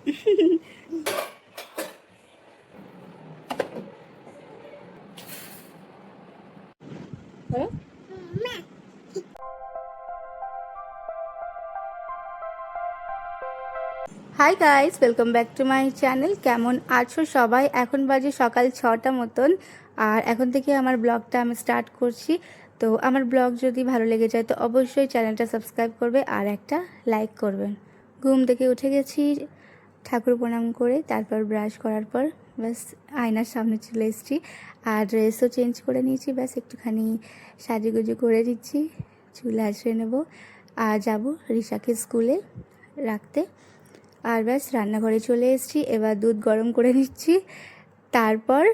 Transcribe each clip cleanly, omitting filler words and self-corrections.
Hi guys, welcome back to my channel. কেমন আছো সবাই? এখন বাজে সকাল 6টা মতন, আর এখন থেকে আমার ব্লগটা আমি স্টার্ট করছি। তো আমার ব্লগ যদি ভালো লেগে যায় তো অবশ্যই চ্যানেলটা সাবস্ক্রাইব করবে আর একটা লাইক করবেন। ঘুম থেকে উঠে গেছি, ঠাকুর প্রণাম করে তারপর ব্রাশ করার পর ব্যাস আয়নার সামনে চলে এসেছি, আর ড্রেসও চেঞ্জ করে নিয়েছি। ব্যাস একটুখানি সাজুগুজু করে দিচ্ছি, চুল আঁচড়ে নেব আর যাব রিশাকে স্কুলে রাখতে। আর ব্যাস রান্নাঘরে চলে এসেছি, এবার দুধ গরম করে নিচ্ছি। তারপর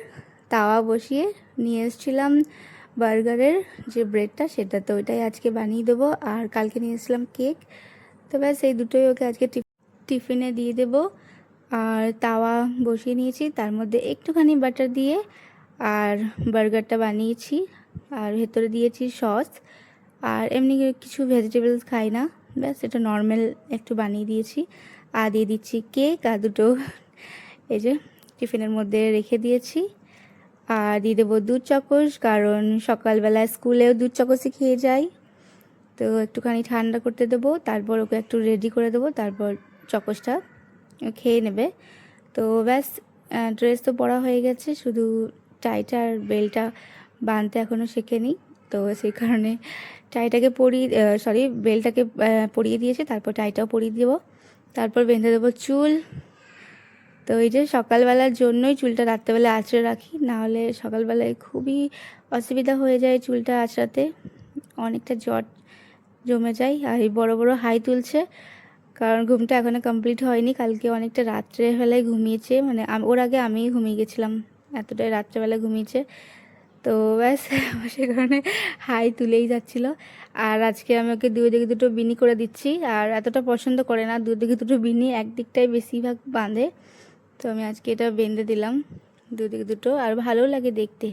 তাওয়া বসিয়ে নিয়ে এসেছিলাম বার্গারের যে ব্রেডটা, সেটা তো ওইটাই আজকে বানিয়ে দেবো। আর কালকে নিয়ে এসেছিলাম কেক, তো ব্যাস এই দুটোই ওকে আজকে টিফিনে দিয়ে দেবো। আর তাওয়া বসিয়ে নিয়েছি, তার মধ্যে একটুখানি বাটার দিয়ে আর বার্গারটা বানিয়েছি, আর ভেতরে দিয়েছি সস। আর এমনি কিছু ভেজিটেবলস খাই না, ব্যাস এটা নর্মাল একটু বানিয়ে দিয়েছি। আর দিয়ে দিচ্ছি কেক, আর দুটো এই যে টিফিনের মধ্যে রেখে দিয়েছি। আর দিয়ে দেবো দুধ চকোস, কারণ সকালবেলা স্কুলেও দুধ চকোসই খেয়ে যাই। তো একটুখানি ঠান্ডা করতে দেবো, তারপর ওকে একটু রেডি করে দেবো, তারপর চকোসটা খেয়ে নেবে। তো ব্যাস ড্রেস তো পরা হয়ে গেছে, শুধু টাইটা আর বেলটা বাঁধতে এখনও শেখেনি। তো সেই কারণে টাইটাকে বেলটাকে পরিয়ে দিয়েছে, তারপর টাইটাও পরিয়ে দেবো, তারপর বেঁধে দেবো চুল। তো এই যে সকালবেলার জন্যই চুলটা রাত্রেবেলা আঁচড়ে রাখি, নাহলে সকালবেলায় খুবই অসুবিধা হয়ে যায় চুলটা আঁচড়াতে, অনেকটা জট জমে যায়। আর এই বড়ো বড়ো হাই তুলছে, কারণ ঘুমটা এখনও কমপ্লিট হয়নি। কালকে অনেকটা রাত্রেবেলায় ঘুমিয়েছে, মানে ওর আগে আমিই ঘুমিয়ে গেছিলাম, এতটাই রাত্রেবেলায় ঘুমিয়েছে। তো ব্যাস সে কারণে হাই তুলেই যাচ্ছিল। আর আজকে আমি ওকে দুদিকে দুটো বিনি করে দিচ্ছি, আর এতটা পছন্দ করে না দুদিকে দুটো বিনি, একদিকটাই বেশিরভাগ বাঁধে। তো আমি আজকে এটা বেঁধে দিলাম দুদিকে দুটো, আর ভালো লাগে দেখতে,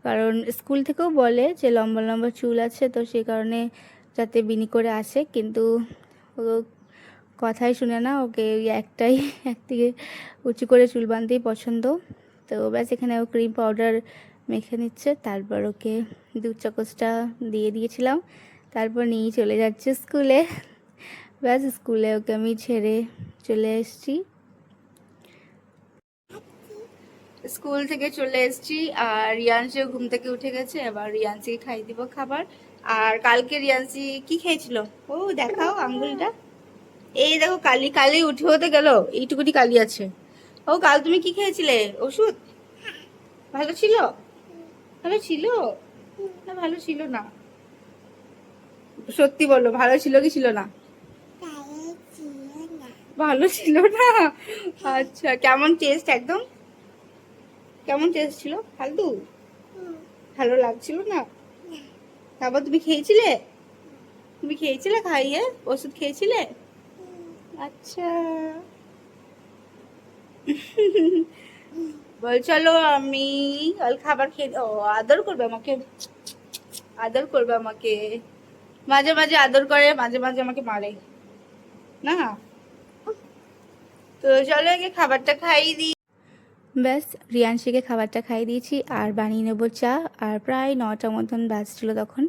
কারণ স্কুল থেকেও বলে যে লম্বা লম্বা চুল আছে, তো সেই কারণে যাতে বিনি করে আসে। কিন্তু ও কথাই শুনে না, ওকে একদিকে উঁচু করে চুল বাঁধতেই পছন্দ। তো ব্যাস এখানে ও ক্রিম পাউডার মেখে নিচ্ছে, তারপর ওকে দুধ চকোসটা দিয়ে দিয়েছিলাম, তারপর নিয়ে চলে যাচ্ছে স্কুলে। ব্যাস স্কুলে ওকে আমি ছেড়ে চলে এসেছি, স্কুল থেকে চলে এসেছি। আর রিয়ান্সিও ঘুম থেকে উঠে গেছে, এবার রিয়ান্সিকে খাই দিব খাবার। আর কালকে রিয়ান্সি কি খেয়েছিল? ও দেখাও আঙ্গুলটা, এই দেখো কালি কালি উঠে হতে গেল, এইটুকুনি কালি আছে। ও কাল তুমি কি খেয়েছিলে? ওষুধ? ভালো ছিল? ভালো ছিল না? ভালো ছিল না? সত্যি বলো, ভালো ছিল কি ছিল না? ভালো ছিল না? আচ্ছা, কেমন টেস্ট? একদম কেমন টেস্ট ছিল? ফালতু? ভালো লাগছিল না? তারপর তুমি খেয়েছিলে? তুমি খেয়েছিলে খাইয়ে? ওষুধ খেয়েছিলে? আচ্ছা। বল চলো আমি কাল খাবার খেয়ে, ও আদর করবে আমাকে, আদর করবে আমাকে, মাঝে মাঝে আদর করে, মাঝে মাঝে আমাকে মারে না। তো চলো আগে খাবারটা খাইয়ে দিই। ব্যাস রিয়ান্সিকে খাবারটা খাইয়ে দিয়েছি, আর বানিয়ে নেবো চা। আর প্রায় 9টা মতন বাজছিল তখন,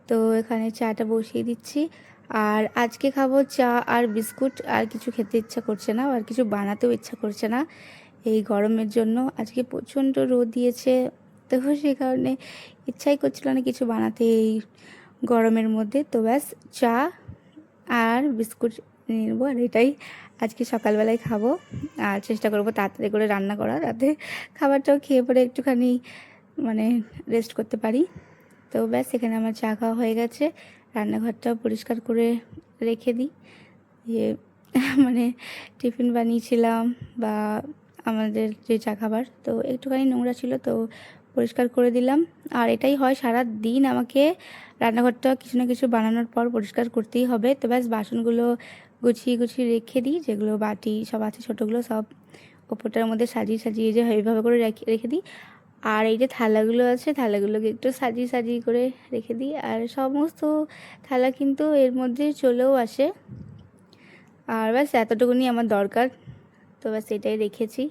তো এখানে চাটা বসিয়ে দিচ্ছি। আর আজকে খাবো চা আর বিস্কুট, আর কিছু খেতে ইচ্ছা করছে না, আর কিছু বানাতেও ইচ্ছা করছে না এই গরমের জন্য। আজকে প্রচণ্ড রোদ দিয়েছে, তো সেই কারণে ইচ্ছাই করছিল না কিছু বানাতে এই গরমের মধ্যে। তো ব্যাস চা আর বিস্কুট নিয়ে নেবো, আর এটাই আজকে সকালবেলায় খাবো। আর চেষ্টা করবো তাড়াতাড়ি করে রান্না করা, যাতে খাবারটাও খেয়ে পরে একটুখানি মানে রেস্ট করতে পারি। তো ব্যাস এখানে আমার চা খাওয়া হয়ে গেছে, রান্নাঘরটাও পরিষ্কার করে রেখে দিই। যে মানে টিফিন বানিয়েছিলাম বা আমাদের যে চা খাবার, তো একটুখানি নোংরা ছিল, তো পরিষ্কার করে দিলাম। আর এটাই হয় সারা দিন, আমাকে রান্নাঘরটা কিছু না কিছু বানানোর পর পরিষ্কার করতেই হবে। তো ব্যাস বাসনগুলো গুছিয়ে গুছিয়ে রেখে দিই, যেগুলো বাটি সব আছে ছোটোগুলো সব ওপরটার মধ্যে সাজিয়ে সাজিয়ে যে এইভাবে করে রেখে দিই। আর এই যে থালাগুলো আছে, থালাগুলোকে একটু সাজিয়ে সাজিয়ে করে রেখে দিই। আর সমস্ত থালা কিন্তু এর মধ্যে চলেও আসে। আর ব্যাস এতটুকুনি আমার দরকার, তো ব্যাস এটাই রেখেছি।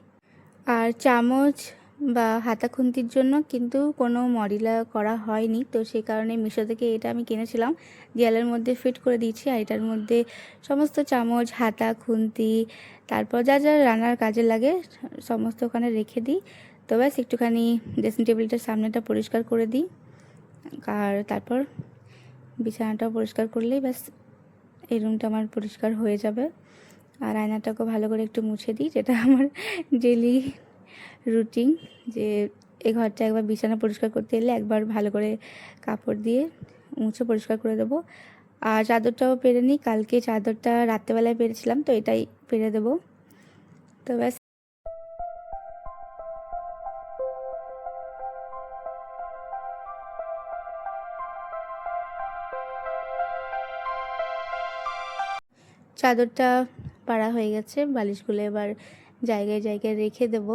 আর চামচ বা হাতা খুন্তির জন্য কিন্তু কোনো মডিউলার করা হয়নি, তো সেই কারণে মিশো থেকে এটা আমি কিনেছিলাম, দেয়ালের মধ্যে ফিট করে দিয়েছি। আর এটার মধ্যে সমস্ত চামচ, হাতা, খুন্তি, তারপর যা যা রান্নার কাজে লাগে সমস্ত ওখানে রেখে দিই। তো ব্যাস একটুখানি ড্রেসিং টেবিলটার সামনেটা পরিষ্কার করে দিই, আর তারপর বিছানাটাও পরিষ্কার করলেই ব্যাস এই রুমটা আমার পরিষ্কার হয়ে যাবে। আর আয়নাটাকেও ভালো করে একটু মুছে দিই, যেটা আমার ডেলি রুটিন, যে এই ঘরটা একবার বিছানা পরিষ্কার করতে এলে একবার ভালো করে কাপড় দিয়ে মুছে পরিষ্কার করে দেবো। আর চাদরটাও পেরে নিই, কালকে চাদরটা রাত্রেবেলায় পেরেছিলাম, তো এটাই পেরে দেবো। তো ব্যাস চাদরটা পাড়া হয়ে গেছে, বালিশগুলো এবার জায়গায় জায়গায় রেখে দেব।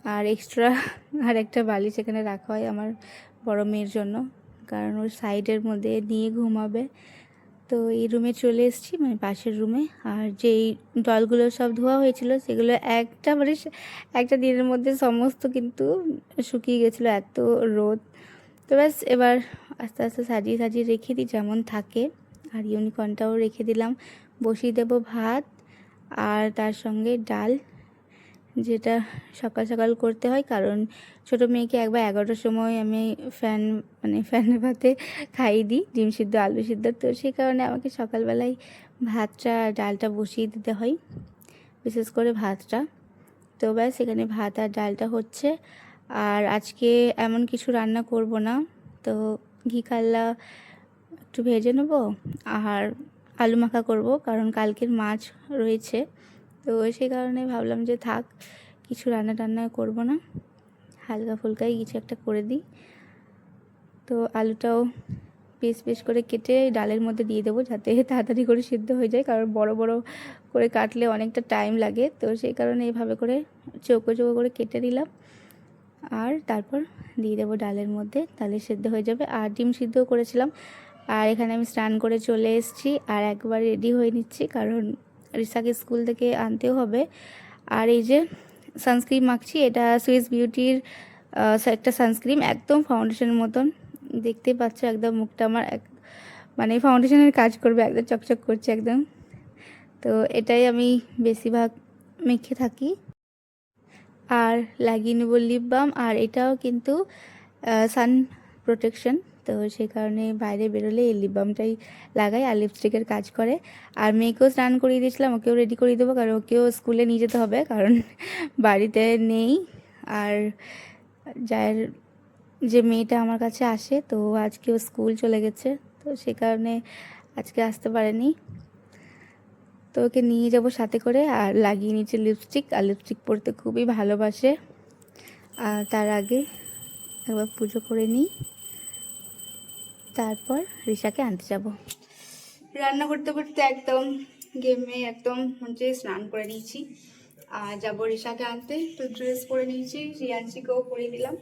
আর এক্সট্রা আর একটা বালিশ এখানে রাখা হয় আমার বড় মেয়ের জন্য, কারণ ওর সাইডের মধ্যে নিয়ে ঘুমাবে। তো এই রুমে চলে এসেছি, মানে পাশের রুমে। আর যেই ডলগুলো সব ধোয়া হয়েছিল সেগুলো একটা দিনের মধ্যে সমস্ত কিন্তু শুকিয়ে গেছিলো, এত রোদ। তো ব্যাস এবার আস্তে আস্তে সাজিয়ে সাজিয়ে রেখে দিই যেমন থাকে। আর ইউনিকর্নটাও রেখে দিলাম, বসিয়ে দেবো ভাত আর তার সঙ্গে ডাল, যেটা সকাল সকাল করতে হয়, কারণ ছোটো মেয়েকে একবার 11টার সময় আমি ফ্যানের ভাতে খাইয়ে দিই ডিম সিদ্ধ, আলু সিদ্ধ। তো সেই কারণে আমাকে সকালবেলায় ভাতটা ডালটা বসিয়ে দিতে হয়, বিশেষ করে ভাতটা। তো ব্যাস এখানে ভাত আর ডালটা হচ্ছে। আর আজকে এমন কিছু রান্না করব না, তো ঘি কাল্লা একটু ভেজে নেব আর আলু মাখা করব, কারণ কালকের মাছ রয়েছে। তো সেই কারণে ভাবলাম যে থাক, কিছু রান্না টান্না করব না, হালকা ফুলকাই কিছু একটা করে দিই। তো আলুটাও পিস পিস করে কেটে ডালের মধ্যে দিয়ে দেবো, যাতে তাড়াতাড়ি করে সিদ্ধ হয়ে যায়, কারণ বড় বড় করে কাটলে অনেকটা টাইম লাগে। তো সেই কারণে এইভাবে করে চৌকো চৌকো করে কেটে দিলাম, আর তারপর দিয়ে দেবো ডালের মধ্যে, তাহলে সিদ্ধ হয়ে যাবে। আর ডিম সিদ্ধও করেছিলাম। আর এখানে আমি স্নান করে চলে এসেছি, আর একবার রেডি হয়ে নিচ্ছি, কারণ রিসাকে স্কুল থেকে আনতেও হবে। আর এই যে সানস্ক্রিন মাখছি, এটা সুইস বিউটির একটা সানস্ক্রিন, একদম ফাউন্ডেশনের মতন দেখতে পাচ্ছ, একদম মুখটা আমার মানে ফাউন্ডেশনের কাজ করবে, একদম চকচক করছে একদম। তো এটাই আমি বেশিরভাগ মেখে থাকি। আর লাগিয়ে নেব লিপ বাম, আর এটাও কিন্তু সান প্রোটেকশন, তো সেই কারণে বাইরে বেরোলে এই লিপ বামটাই লাগাই, আর লিপস্টিকের কাজ করে। আর মেয়েকেও স্নান করিয়ে দিয়েছিলাম, ওকেও রেডি করিয়ে দেবো, কারণ ওকেও স্কুলে নিয়ে যেতে হবে, কারণ বাড়িতে নেই। আর যার যে মেয়েটা আমার কাছে আসে, তো আজকেও স্কুল চলে গেছে, তো সে কারণে আজকে আসতে পারেনি। তো ওকে নিয়ে যাব সাথে করে। আর লাগিয়ে নিচ্ছে লিপস্টিক, আর লিপস্টিক পরতে খুবই ভালোবাসে। আর তার আগে একবার পুজো করে নিই, তারপর রিসাকে আনতে যাব। রান্না করতে করতে একদম গেমে একদম হচ্ছে স্নান করে নিয়েছি, আর যাবো রিসাকে আনতে। তো ড্রেস পরে নিয়েছি, রিয়ান্সিকেও পরিয়ে দিলাম।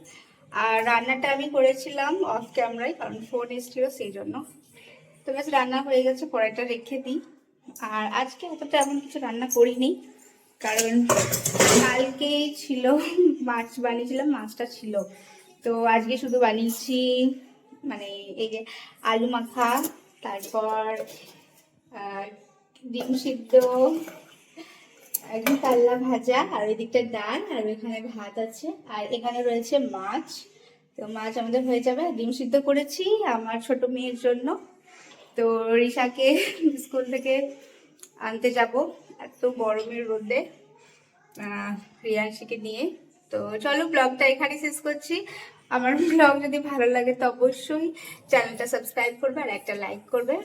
আর রান্নাটা আমি করেছিলাম অফ ক্যামেরায়, কারণ ফোন এসেছিল সেই জন্য। তো ব্যাস রান্না হয়ে গেছে, কড়াইটা রেখে দিই। আর আজকে অতটা এমন কিছু রান্না করিনি, কারণ কালকেই ছিল মাছ বানিয়েছিলাম, মাছটা ছিল। তো আজকে শুধু বানিয়েছি মানে এই যে আলু মাখা, তারপর ডিম সিদ্ধ, একদম কাল্লা ভাজা, আর ওই দিকটা ডাল, আর ওইখানে ভাত আছে, আর এখানে রয়েছে মাছ। তো মাছ আমাদের হয়ে যাবে। ডিম সিদ্ধ করেছি আমার ছোট মেয়ের জন্য, তো রিসাকে স্কুল থেকে আনতে যাব এত গরমের রোদে রিয়াংশীকে নিয়ে। তো চলো ব্লগটা এখানে শেষ করছি। আমার ব্লগ যদি ভালো লাগে তো অবশ্যই চ্যানেলটা সাবস্ক্রাইব করবে আর একটা লাইক করবে।